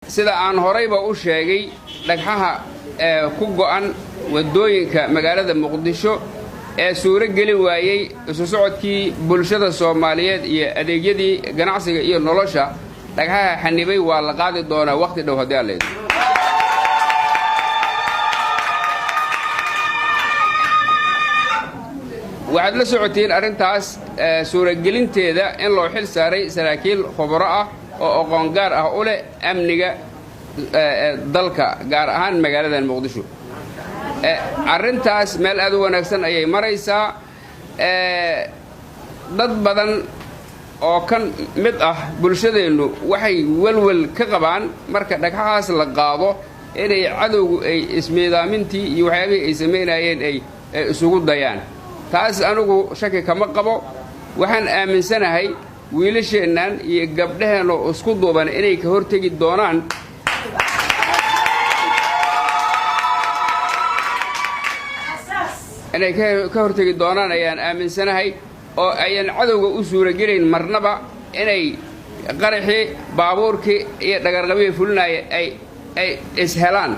sida aan horeyba u sheegay dhagxaha ku go'an wadooyinka magaalada Muqdisho ee suuro gelin waayay isu socodkii bulshada Soomaaliyeed iyo adeegyadii ganacsiga iyo nolosha dhagxaha xanibay waa la qaadi doonaa waqti dhow hadii aan leeyahay waxaad la socotiin arintaas suuro gelinteeda in loo xil saaray saraakiil khubaro ah oo aqoon gaar ah u leh amniga dalka gaar ahaan magaalada Muqdisho arintaas meel aad u wanaagsan ayay maraysaa dad badan oo kan mid ah bulshadeenu waxay walwal ka qabaan marka dhagxahaas la qaado inay cadowgu ay ismeedaamintii iyo waxyaabihii ay sameynayeen ay isugu dayaan taas anigu shaki kama qabo waxaan aaminsanahay wiilasheenan iyo gabdhaheena isku duuban inay ka hortagi doonaan ayaan aaminsanahay oo ayaan cadowga u suura gelin marnaba inay qaraxi baabuurkii iyo dhagarqabiga fulinaya ay ishelaan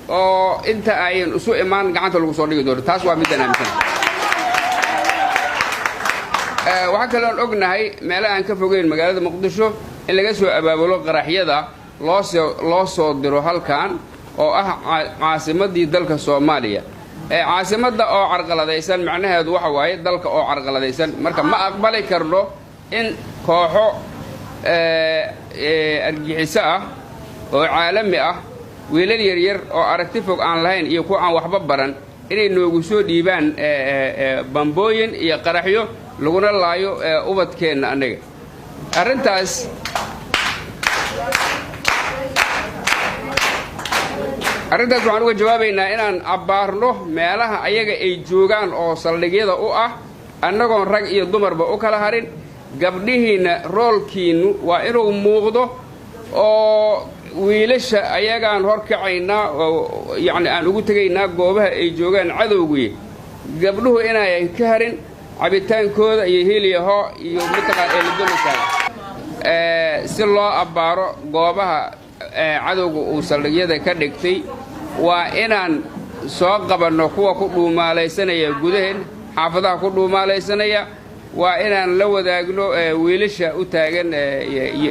oo inta ayaan isu imaan gacanta lagu soo dhigi doono taas waa midaan aaminsanahay waxa kale oo ognahay meelaha aan ka fogeyn magaalada Muqdisho in laga soo abaabulo qaraxyada loo soo diro halkan oo ah caasimadii dalka Soomaaliya caasimada oo carqaladaysan macnaheedu waxa waaye dalka oo carqaladaysan marka ma aqbali karno in kooxo argixisa ah oo caalami ah wiilal yar oo aragti fog aan lahayn iyo kuwa aan waxba baran inay noogu soo dhiibaan bambooyin iyo qaraxyo laguna laayo ubadkeena anaga arintaas waxaan uga jawaabaynaa inaan abbaarno meelaha ayaga ay joogaan oo saldhigyada u ah annagoon rag iyo dumarba u kala harin gabdhihiina roolkiinu waa inuu muuqdo oo wiilasha ayagaan horkacaynaa oo yacni aan ugu tegaynaa goobaha ay joogaan cadowgii gabdhuhu inay ka harin cabitaankooda iyo hiliyaho iyo mataqaan eelidonisaa si loo abbaaro goobaha cadowga uu saldhigyada ka dhigtay waa inaan soo qabanno kuwa ku dhuumaalaysanaya gudaheen xaafadaha ku dhuumaalaysanaya waa inaan la wadaagno wiilasha u taagan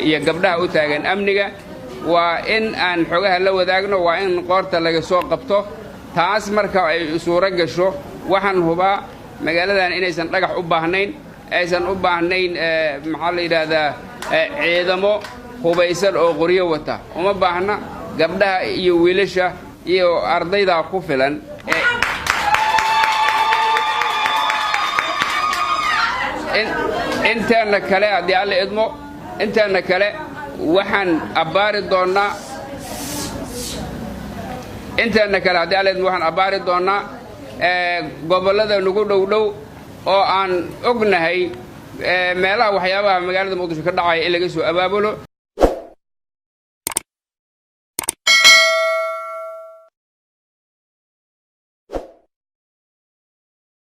iyo gabdhaha u taagan amniga waa in aan xogaha la wadaagno waa in qoorta laga soo qabto taas marka ay suuro gasho waxaan hubaa magaaladan inaysan dhagax u baahnayn aysan u baahnayn maxaa la yidhaahdaa ciidamo hubaysan oo qoryo wata uma baahna gabdhaha iyo wiilasha iyo ardayda ku filan inteena kale haddii alla idmo inteena kale waxaan abbaari doonaa gobollada nagu dhow oo aan ognahay meelaha waxyaabaha magaalada Muqdisho ka dhacaya in laga soo abaabulo